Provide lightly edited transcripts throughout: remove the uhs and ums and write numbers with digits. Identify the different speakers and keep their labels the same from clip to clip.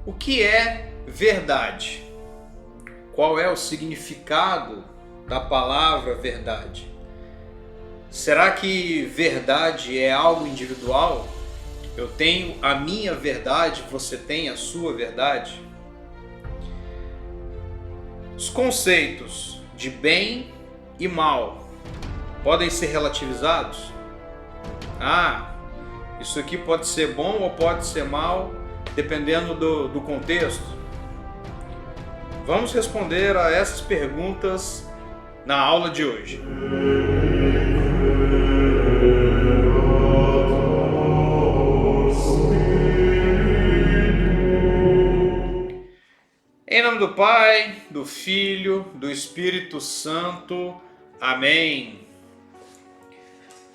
Speaker 1: O que é verdade? Qual é o significado da palavra verdade? Será que verdade é algo individual? Eu tenho a minha verdade, você tem a sua verdade? Os conceitos de bem e mal podem ser relativizados? Isso aqui pode ser bom ou pode ser mal, dependendo do contexto. Vamos responder a essas perguntas na aula de hoje. Em nome do Pai, do Filho, do Espírito Santo. Amém.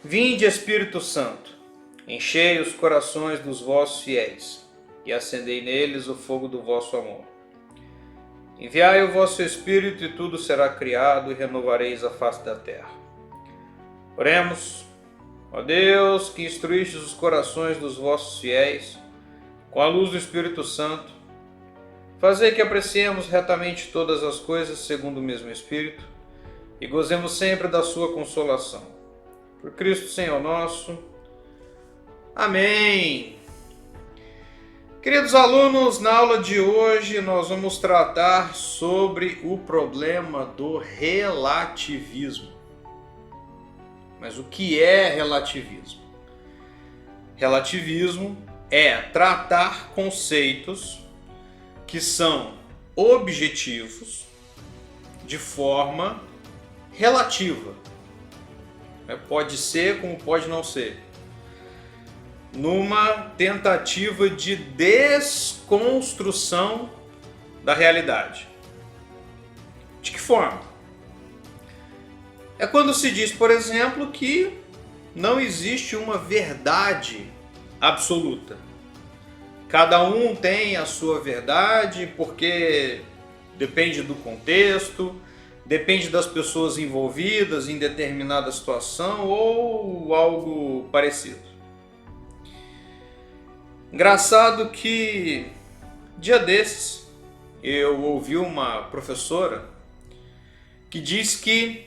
Speaker 1: Vinde, Espírito Santo, enchei os corações dos vossos fiéis e acendei neles o fogo do vosso amor. Enviai o vosso Espírito e tudo será criado e renovareis a face da terra. Oremos. Ó Deus, que instruístes os corações dos vossos fiéis com a luz do Espírito Santo, fazei que apreciemos retamente todas as coisas segundo o mesmo Espírito e gozemos sempre da sua consolação. Por Cristo Senhor nosso. Amém. Queridos alunos, na aula de hoje nós vamos tratar sobre o problema do relativismo. Mas o que é relativismo? Relativismo é tratar conceitos que são objetivos de forma relativa. Pode ser como pode não ser. Numa tentativa de desconstrução da realidade. De que forma? É quando se diz, por exemplo, que não existe uma verdade absoluta. Cada um tem a sua verdade porque depende do contexto, depende das pessoas envolvidas em determinada situação ou algo parecido. Engraçado que dia desses eu ouvi uma professora que diz que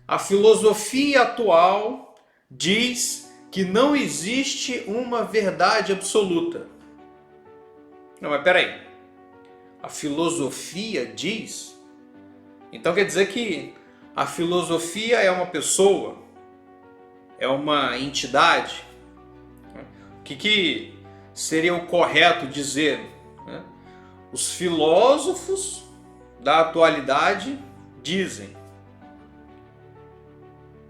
Speaker 1: a filosofia atual diz que não existe uma verdade absoluta. Não, mas peraí. A filosofia diz? Então quer dizer que a filosofia é uma pessoa? É uma entidade? O que seria o correto dizer? Os filósofos da atualidade dizem.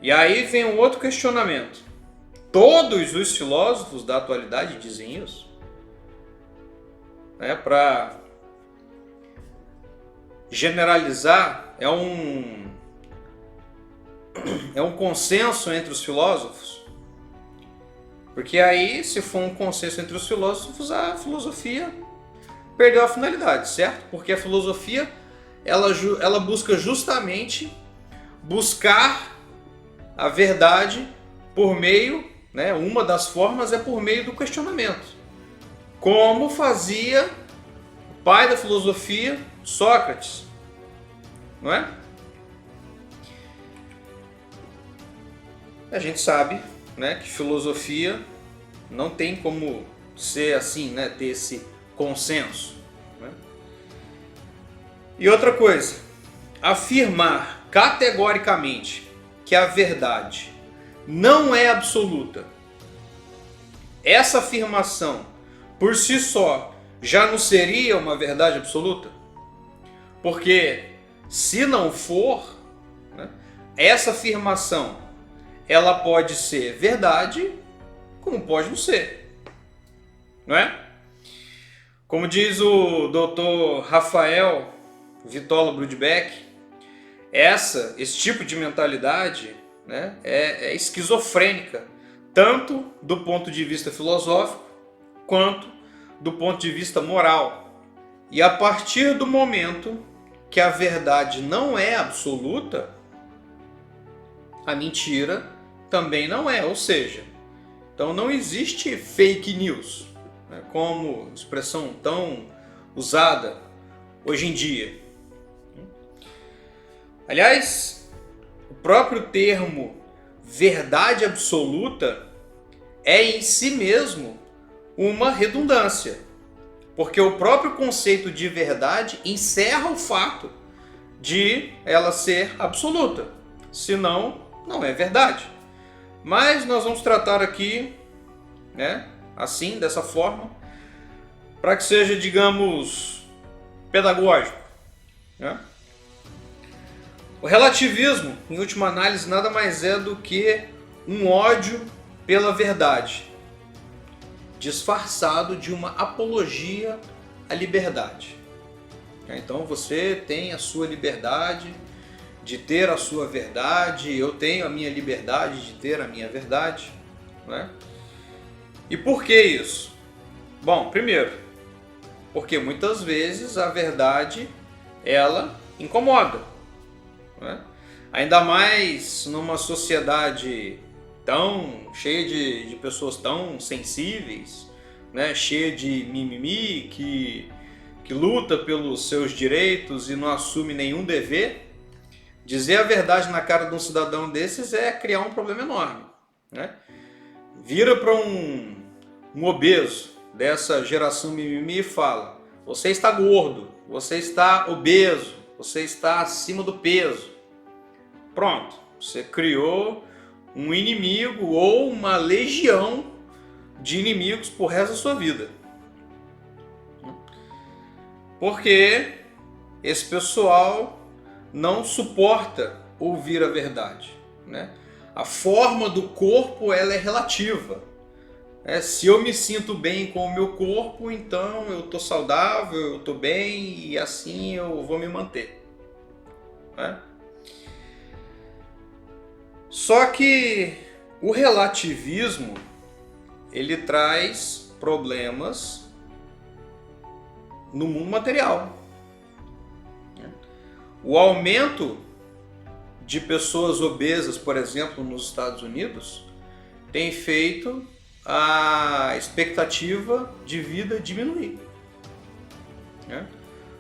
Speaker 1: E aí vem um outro questionamento. Todos os filósofos da atualidade dizem isso? Para generalizar, é um consenso entre os filósofos. Porque aí, se for um consenso entre os filósofos, a filosofia perdeu a finalidade, certo? Porque a filosofia ela busca justamente buscar a verdade por meio, uma das formas é por meio do questionamento. Como fazia o pai da filosofia, Sócrates, não é? A gente sabe, que filosofia não tem como ser assim, ter esse consenso. E outra coisa, afirmar categoricamente que a verdade não é absoluta, essa afirmação por si só já não seria uma verdade absoluta? Porque se não for, essa afirmação ela pode ser verdade, como pode não ser, não é? Como diz o Dr. Rafael Vitola Brudbeck, esse tipo de mentalidade é esquizofrênica, tanto do ponto de vista filosófico quanto do ponto de vista moral. E a partir do momento que a verdade não é absoluta, a mentira também não é. Ou seja, então não existe fake news, como expressão tão usada hoje em dia. Aliás, o próprio termo verdade absoluta é em si mesmo uma redundância, porque o próprio conceito de verdade encerra o fato de ela ser absoluta, senão não é verdade. Mas nós vamos tratar aqui, né, assim, dessa forma, para que seja, digamos, pedagógico, né? O relativismo, em última análise, nada mais é do que um ódio pela verdade, disfarçado de uma apologia à liberdade. Então você tem a sua liberdade de ter a sua verdade, eu tenho a minha liberdade de ter a minha verdade, né? E por que isso? Bom, primeiro, porque muitas vezes a verdade ela incomoda, né? Ainda mais numa sociedade tão cheia de pessoas tão sensíveis, né? Cheia de mimimi, que luta pelos seus direitos e não assume nenhum dever. Dizer a verdade na cara de um cidadão desses é criar um problema enorme, né? Vira para um obeso dessa geração mimimi e fala: você está gordo, você está obeso, você está acima do peso. Pronto, você criou um inimigo ou uma legião de inimigos por resto da sua vida. Porque esse pessoal não suporta ouvir a verdade, né? A forma do corpo ela é relativa. Se eu me sinto bem com o meu corpo, então eu estou saudável, eu estou bem e assim eu vou me manter, né? Só que o relativismo ele traz problemas no mundo material. O aumento de pessoas obesas, por exemplo, nos Estados Unidos, tem feito a expectativa de vida diminuir.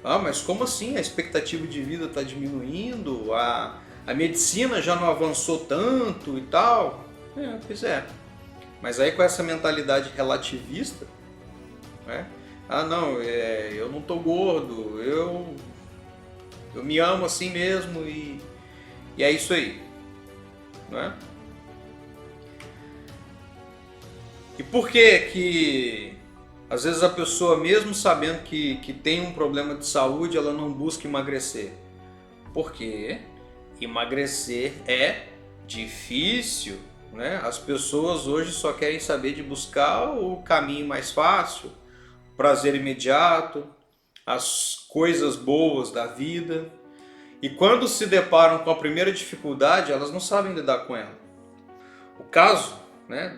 Speaker 1: Mas como assim a expectativa de vida está diminuindo? A medicina já não avançou tanto e tal? Pois é. Mas aí com essa mentalidade relativista, né? Não, eu não estou gordo, eu me amo assim mesmo e é isso aí, não é? E por que às vezes a pessoa, mesmo sabendo que tem um problema de saúde, ela não busca emagrecer? Porque emagrecer é difícil, né? As pessoas hoje só querem saber de buscar o caminho mais fácil, o prazer imediato, as coisas boas da vida. E quando se deparam com a primeira dificuldade, elas não sabem lidar com ela. O caso, né,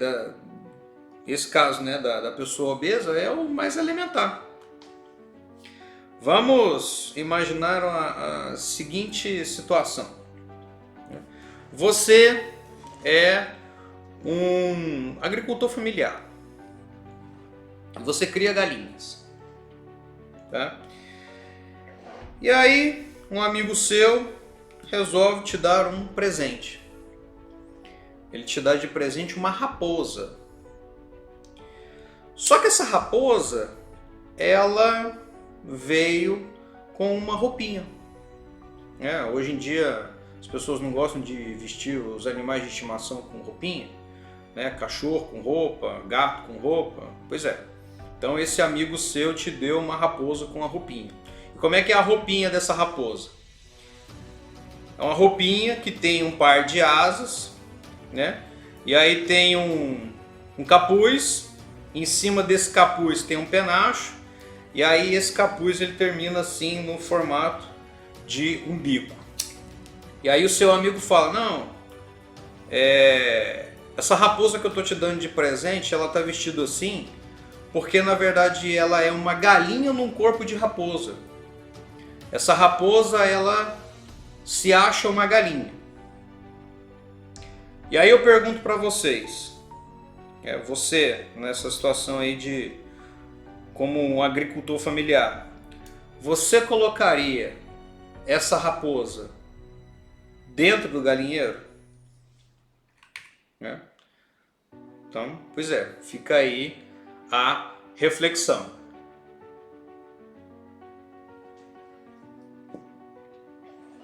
Speaker 1: esse caso, né, da pessoa obesa é o mais elementar. Vamos imaginar a seguinte situação. Você é um agricultor familiar. Você cria galinhas, tá? E aí um amigo seu resolve te dar um presente. Ele te dá de presente uma raposa. Só que essa raposa, ela veio com uma roupinha. Hoje em dia as pessoas não gostam de vestir os animais de estimação com roupinha, né? Cachorro com roupa, gato com roupa. Pois é. Então esse amigo seu te deu uma raposa com a roupinha. E como é que é a roupinha dessa raposa? É uma roupinha que tem um par de asas, né? E aí tem um capuz. Em cima desse capuz tem um penacho. E aí esse capuz ele termina assim no formato de um bico. E aí o seu amigo fala: não, essa raposa que eu estou te dando de presente, ela está vestida assim porque na verdade ela é uma galinha num corpo de raposa. Essa raposa ela se acha uma galinha. E aí eu pergunto para vocês, você nessa situação aí de como um agricultor familiar, você colocaria essa raposa dentro do galinheiro? Né? Então, pois é, fica aí a reflexão.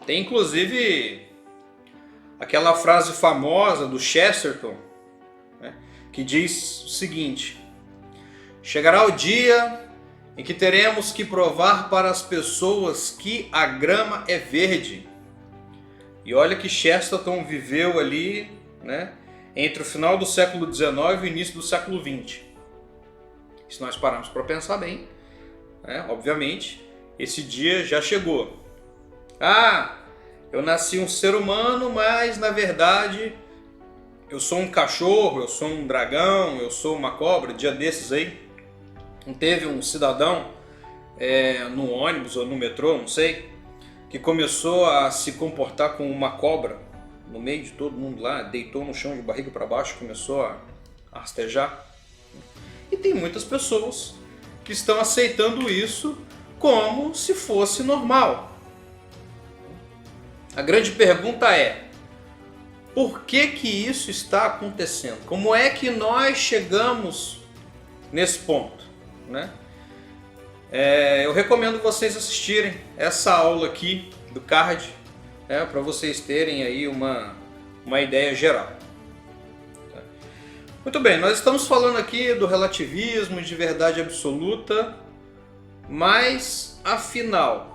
Speaker 1: Tem inclusive aquela frase famosa do Chesterton, né, que diz o seguinte: chegará o dia em que teremos que provar para as pessoas que a grama é verde. E olha que Chesterton viveu ali, né, entre o final do século XIX e o início do século XX. Se nós pararmos para pensar bem, né, obviamente, esse dia já chegou. Eu nasci um ser humano, mas na verdade eu sou um cachorro, eu sou um dragão, eu sou uma cobra. Dia desses aí, teve um cidadão no ônibus ou no metrô, não sei, que começou a se comportar como uma cobra no meio de todo mundo lá, deitou no chão de barriga para baixo, começou a rastejar. E tem muitas pessoas que estão aceitando isso como se fosse normal. A grande pergunta é: por que que isso está acontecendo? Como é que nós chegamos nesse ponto, né? Eu recomendo vocês assistirem essa aula aqui do card, para vocês terem aí uma ideia geral. Muito bem, nós estamos falando aqui do relativismo, de verdade absoluta, mas afinal,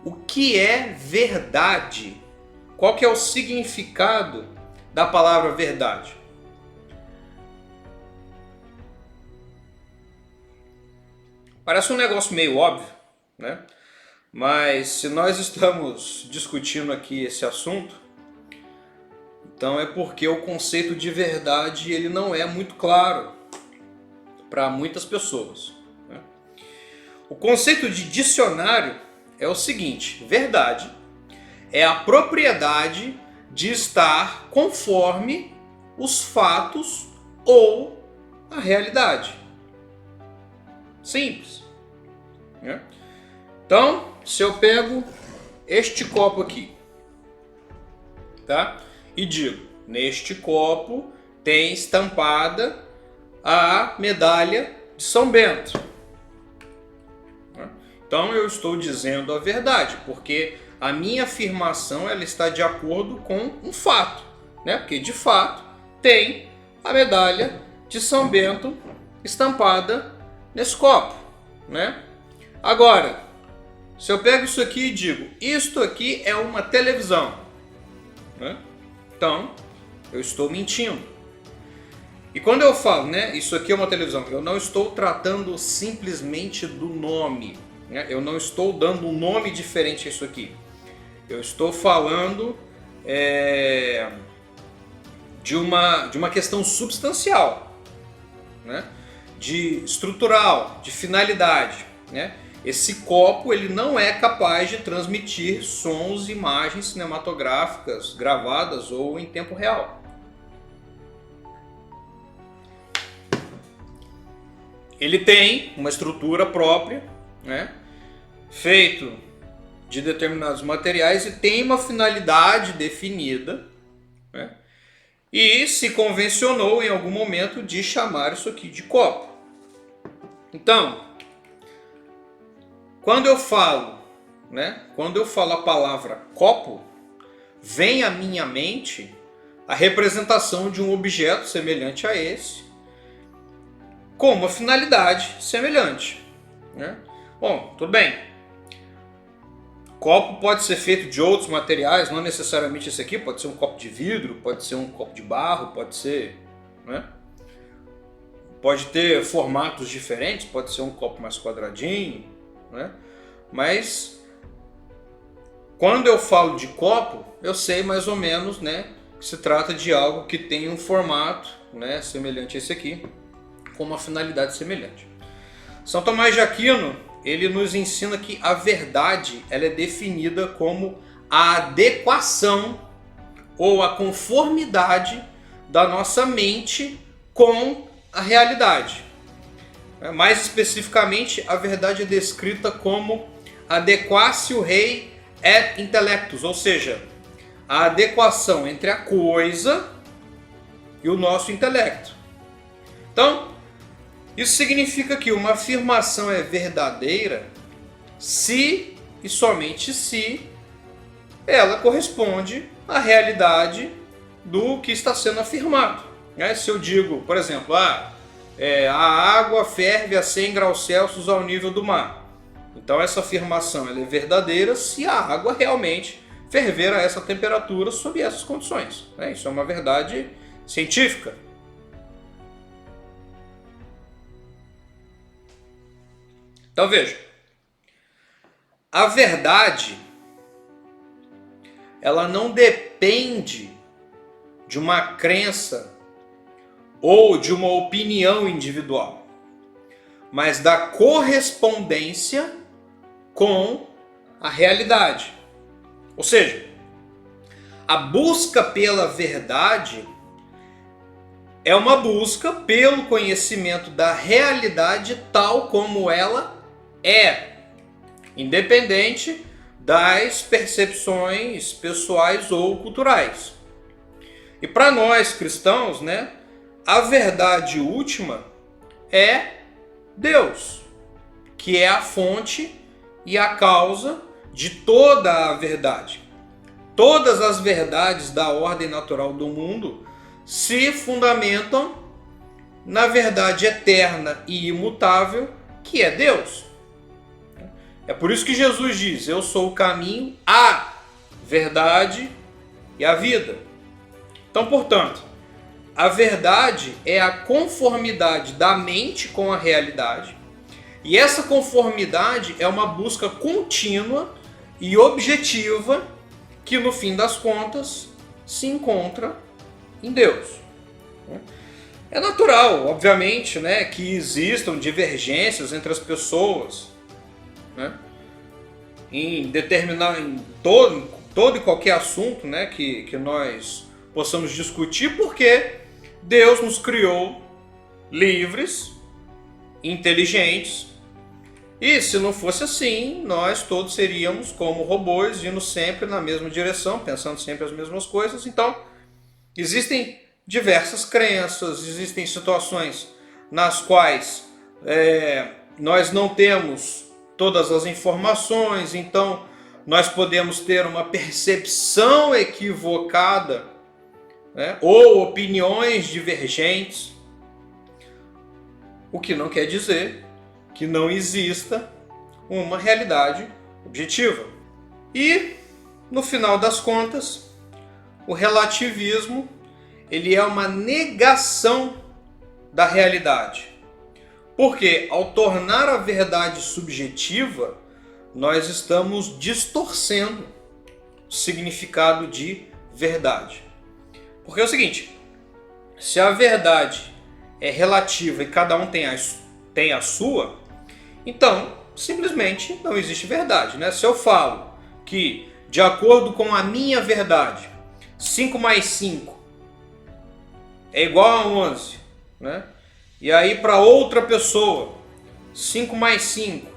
Speaker 1: o que é verdade? Qual que é o significado da palavra verdade? Parece um negócio meio óbvio, né? Mas se nós estamos discutindo aqui esse assunto, então é porque o conceito de verdade ele não é muito claro para muitas pessoas, né? O conceito de dicionário é o seguinte: verdade é a propriedade de estar conforme os fatos ou a realidade. Simples, né? Então, se eu pego este copo aqui, tá? E digo, neste copo tem estampada a medalha de São Bento. Então eu estou dizendo a verdade, porque a minha afirmação ela está de acordo com um fato, né? Porque de fato tem a medalha de São Bento estampada nesse copo, né? Agora, se eu pego isso aqui e digo, isto aqui é uma televisão, né? Então, eu estou mentindo. E quando eu falo, né, isso aqui é uma televisão, eu não estou tratando simplesmente do nome, né? Eu não estou dando um nome diferente a isso aqui. Eu estou falando de uma questão substancial, né? De estrutural, de finalidade, né? Esse copo ele não é capaz de transmitir sons e imagens cinematográficas gravadas ou em tempo real. Ele tem uma estrutura própria, né? Feito de determinados materiais e tem uma finalidade definida, né? E se convencionou em algum momento de chamar isso aqui de copo. Então, quando eu falo, né? Quando eu falo a palavra copo, vem à minha mente a representação de um objeto semelhante a esse, com uma finalidade semelhante, né? Bom, tudo bem. Copo pode ser feito de outros materiais, não necessariamente esse aqui, pode ser um copo de vidro, pode ser um copo de barro, pode ser, né? Pode ter formatos diferentes, pode ser um copo mais quadradinho, né? Mas quando eu falo de copo, eu sei mais ou menos, né, que se trata de algo que tem um formato, né, semelhante a esse aqui, com uma finalidade semelhante. São Tomás de Aquino, ele nos ensina que a verdade ela é definida como a adequação ou a conformidade da nossa mente com a realidade. Mais especificamente, a verdade é descrita como adequatio rei et intellectus, ou seja, a adequação entre a coisa e o nosso intelecto. Então, isso significa que uma afirmação é verdadeira se e somente se ela corresponde à realidade do que está sendo afirmado. Se eu digo, por exemplo, a água ferve a 100 graus Celsius ao nível do mar. Então essa afirmação ela é verdadeira se a água realmente ferver a essa temperatura sob essas condições. Isso é uma verdade científica. Então veja, a verdade ela não depende de uma crença ou de uma opinião individual, mas da correspondência com a realidade. Ou seja, a busca pela verdade é uma busca pelo conhecimento da realidade tal como ela é, independente das percepções pessoais ou culturais. E para nós cristãos, a verdade última é Deus, que é a fonte e a causa de toda a verdade. Todas as verdades da ordem natural do mundo se fundamentam na verdade eterna e imutável, que é Deus. É por isso que Jesus diz: eu sou o caminho, a verdade e a vida. Então, portanto, a verdade é a conformidade da mente com a realidade, e essa conformidade é uma busca contínua e objetiva que, no fim das contas, se encontra em Deus. É natural, obviamente, que existam divergências entre as pessoas, em todo e qualquer assunto que nós possamos discutir, porque Deus nos criou livres, inteligentes, e se não fosse assim, nós todos seríamos como robôs, indo sempre na mesma direção, pensando sempre as mesmas coisas. Então, existem diversas crenças, existem situações nas quais nós não temos todas as informações, então nós podemos ter uma percepção equivocada, ou opiniões divergentes, o que não quer dizer que não exista uma realidade objetiva. E, no final das contas, o relativismo ele é uma negação da realidade. Porque, ao tornar a verdade subjetiva, nós estamos distorcendo o significado de verdade. Porque é o seguinte, se a verdade é relativa e cada um tem a sua, então simplesmente não existe verdade. Se eu falo que, de acordo com a minha verdade, 5 mais 5 é igual a 11, e aí para outra pessoa, 5 mais 5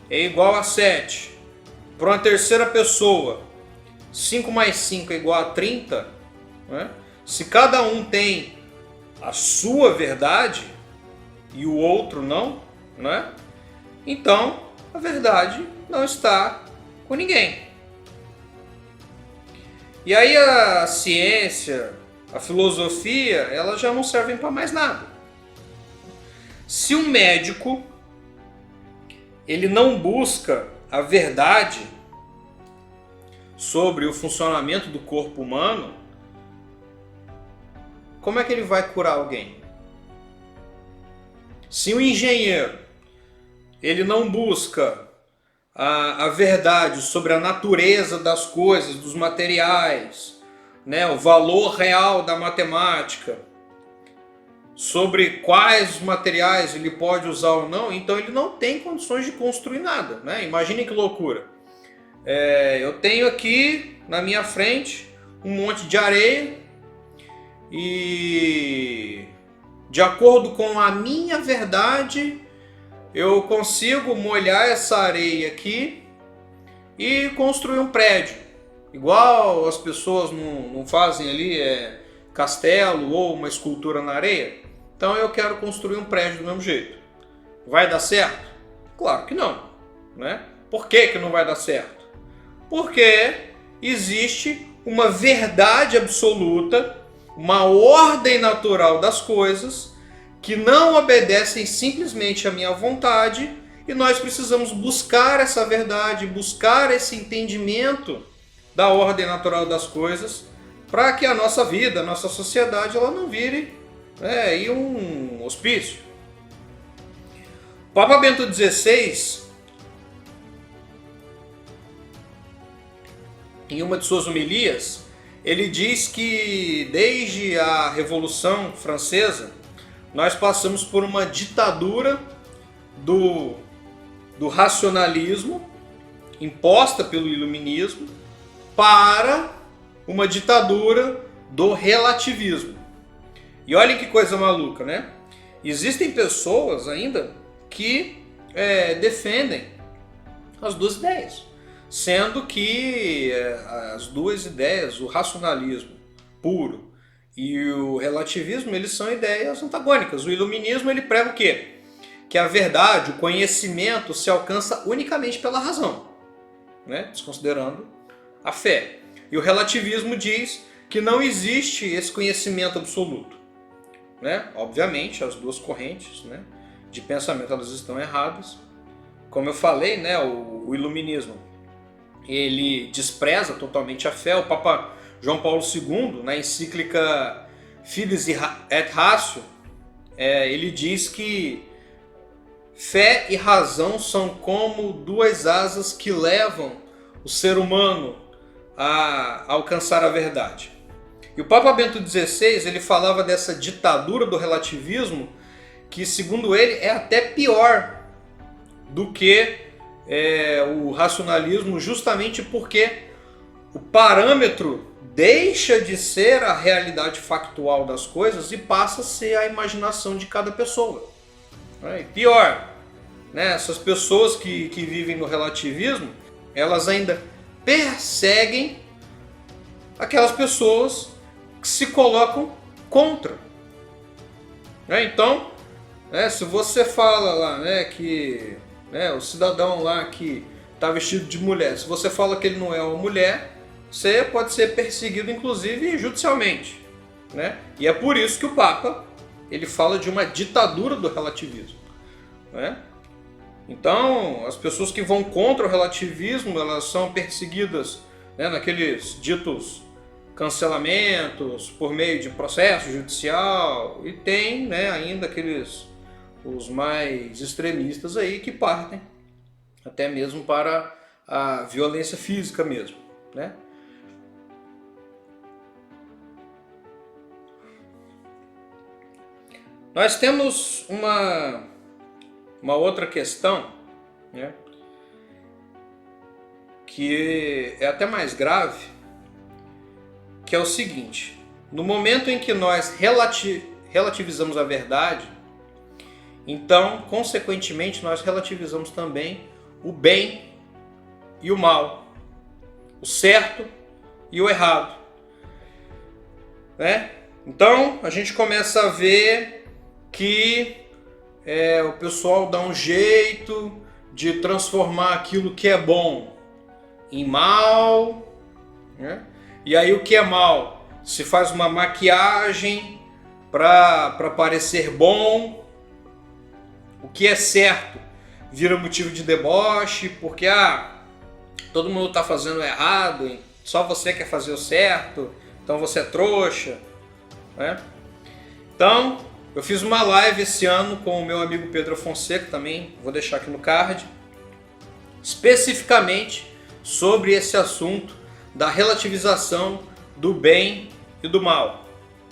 Speaker 1: é igual a 7. Para uma terceira pessoa, 5 mais 5 é igual a 30. Se cada um tem a sua verdade e o outro não, então a verdade não está com ninguém. E aí a ciência, a filosofia, elas já não servem para mais nada. Se um médico ele não busca a verdade sobre o funcionamento do corpo humano, como é que ele vai curar alguém? Se um engenheiro ele não busca a verdade sobre a natureza das coisas, dos materiais, o valor real da matemática, sobre quais materiais ele pode usar ou não, então ele não tem condições de construir nada. Imaginem que loucura. Eu tenho aqui na minha frente um monte de areia e, de acordo com a minha verdade, eu consigo molhar essa areia aqui e construir um prédio. Igual as pessoas não fazem ali castelo ou uma escultura na areia. Então eu quero construir um prédio do mesmo jeito. Vai dar certo? Claro que não, né? Por que não vai dar certo? Porque existe uma verdade absoluta, uma ordem natural das coisas que não obedecem simplesmente à minha vontade, e nós precisamos buscar essa verdade, buscar esse entendimento da ordem natural das coisas, para que a nossa vida, a nossa sociedade, ela não vire um hospício. O Papa Bento XVI, em uma de suas homilias, ele diz que desde a Revolução Francesa nós passamos por uma ditadura do racionalismo imposta pelo iluminismo para uma ditadura do relativismo. E olhem que coisa maluca, né? Existem pessoas ainda que defendem as duas ideias, sendo que as duas ideias, o racionalismo puro e o relativismo, eles são ideias antagônicas. O iluminismo, ele prega o quê? Que a verdade, o conhecimento se alcança unicamente pela razão, né? Desconsiderando a fé. E o relativismo diz que não existe esse conhecimento absoluto, né? Obviamente, as duas correntes, né, de pensamento, elas estão erradas. Como eu falei, né, o iluminismo, ele despreza totalmente a fé. O Papa João Paulo II, na encíclica Fides et Ratio, ele diz que fé e razão são como duas asas que levam o ser humano a alcançar a verdade. E o Papa Bento XVI, ele falava dessa ditadura do relativismo, que segundo ele é até pior do que o racionalismo, justamente porque o parâmetro deixa de ser a realidade factual das coisas e passa a ser a imaginação de cada pessoa. E pior, né, essas pessoas que vivem no relativismo, elas ainda perseguem aquelas pessoas que se colocam contra. Então, se você fala lá, que o cidadão lá que está vestido de mulher, se você fala que ele não é uma mulher, você pode ser perseguido, inclusive, judicialmente, né? E é por isso que o Papa, ele fala de uma ditadura do relativismo, né? Então, as pessoas que vão contra o relativismo, elas são perseguidas, né, naqueles ditos cancelamentos por meio de processo judicial, e tem, né, ainda os mais extremistas aí que partem até mesmo para a violência física mesmo, né? Nós temos uma outra questão, né, que é até mais grave, que é o seguinte: no momento em que nós relativizamos a verdade, então, consequentemente, nós relativizamos também o bem e o mal, o certo e o errado, né? Então, a gente começa a ver que o pessoal dá um jeito de transformar aquilo que é bom em mal, né? E aí o que é mal se faz uma maquiagem para parecer bom. O que é certo vira motivo de deboche, porque todo mundo está fazendo errado, só você quer fazer o certo, então você é trouxa, né? Então, eu fiz uma live esse ano com o meu amigo Pedro Fonseca, também vou deixar aqui no card, especificamente sobre esse assunto da relativização do bem e do mal,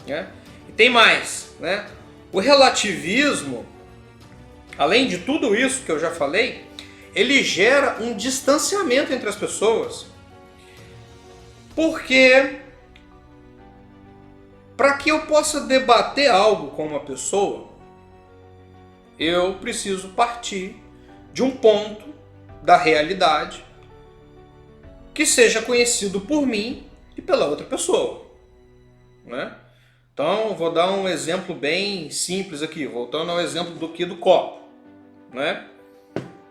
Speaker 1: né? E tem mais, né? O relativismo, além de tudo isso que eu já falei, ele gera um distanciamento entre as pessoas. Porque para que eu possa debater algo com uma pessoa, eu preciso partir de um ponto da realidade que seja conhecido por mim e pela outra pessoa, né? Então, vou dar um exemplo bem simples aqui, voltando ao exemplo do copo, né?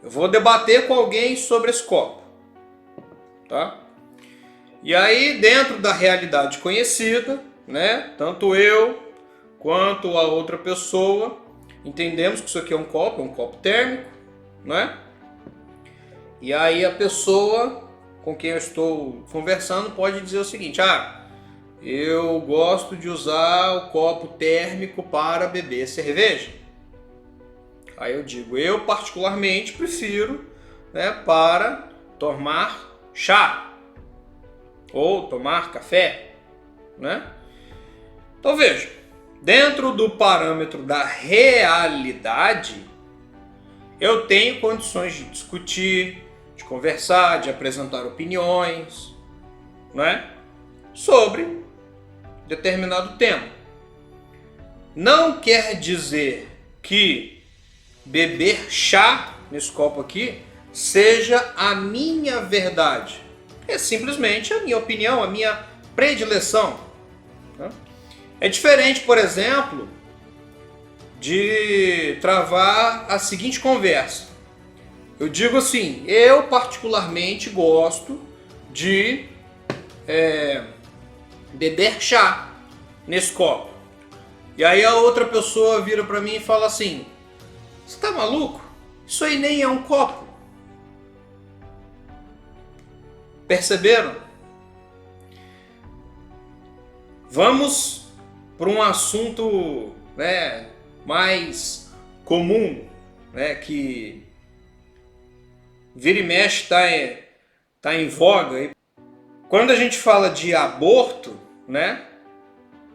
Speaker 1: Eu vou debater com alguém sobre esse copo, tá? E aí, dentro da realidade conhecida, né, tanto eu quanto a outra pessoa entendemos que isso aqui é um copo térmico, né? E aí a pessoa com quem eu estou conversando pode dizer o seguinte: eu gosto de usar o copo térmico para beber cerveja. Aí eu digo, eu particularmente prefiro, né, para tomar chá ou tomar café, né? Então veja, dentro do parâmetro da realidade, eu tenho condições de discutir, de conversar, de apresentar opiniões, né, sobre determinado tema. Não quer dizer que beber chá nesse copo aqui seja a minha verdade. É simplesmente a minha opinião, a minha predileção. É diferente, por exemplo, de travar a seguinte conversa. Eu digo assim, eu particularmente gosto de beber chá nesse copo. E aí a outra pessoa vira para mim e fala assim: você tá maluco? Isso aí nem é um copo. Perceberam? Vamos para um assunto, né, mais comum, né, que vira e mexe tá em voga. Quando a gente fala de aborto, né,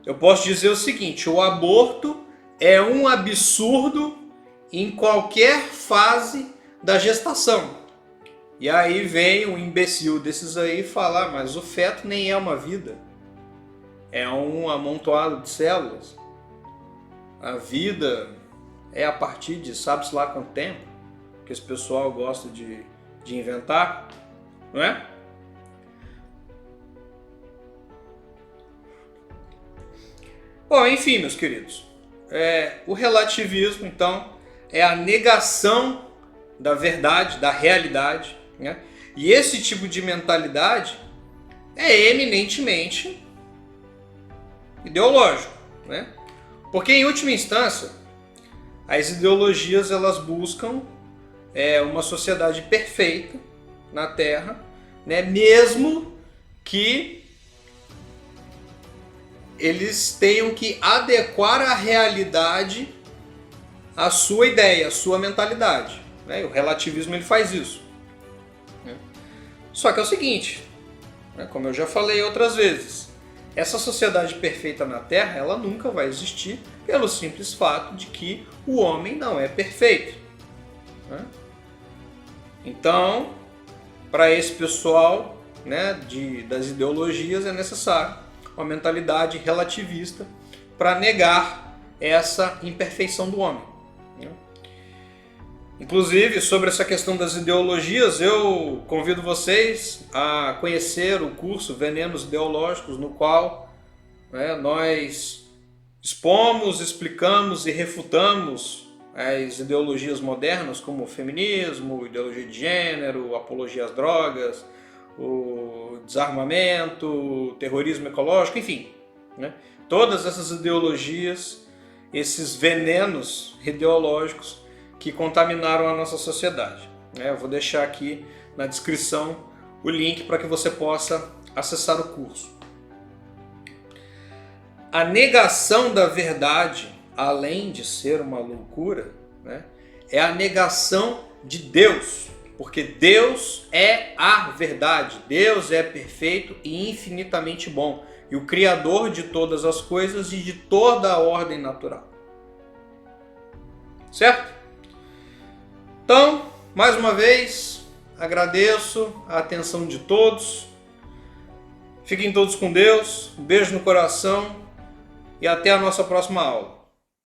Speaker 1: eu posso dizer o seguinte: o aborto é um absurdo em qualquer fase da gestação. E aí vem um imbecil desses aí falar, mas o feto nem é uma vida, é um amontoado de células. A vida é a partir de sabe-se lá quanto tempo, que esse pessoal gosta de inventar, não é? Bom, enfim, meus queridos, o relativismo, então, é a negação da verdade, da realidade, né? E esse tipo de mentalidade é eminentemente ideológico, né? Porque, em última instância, as ideologias elas buscam uma sociedade perfeita na Terra, né? Mesmo que eles tenham que adequar a realidade à sua ideia, à sua mentalidade, né? E o relativismo ele faz isso, né? Só que é o seguinte, né? Como eu já falei outras vezes, essa sociedade perfeita na Terra ela nunca vai existir pelo simples fato de que o homem não é perfeito, né? Então, para esse pessoal, né, das ideologias é necessário uma mentalidade relativista para negar essa imperfeição do homem, né? Inclusive, sobre essa questão das ideologias, eu convido vocês a conhecer o curso Venenos Ideológicos, no qual, né, nós expomos, explicamos e refutamos as ideologias modernas, como o feminismo, ideologia de gênero, apologia às drogas, o desarmamento, o terrorismo ecológico, enfim, né? Todas essas ideologias, esses venenos ideológicos que contaminaram a nossa sociedade, né? Eu vou deixar aqui na descrição o link para que você possa acessar o curso. A negação da verdade, além de ser uma loucura, né, é a negação de Deus. Porque Deus é a verdade, Deus é perfeito e infinitamente bom, e o Criador de todas as coisas e de toda a ordem natural. Certo? Então, mais uma vez, agradeço a atenção de todos, fiquem todos com Deus, um beijo no coração e até a nossa próxima aula.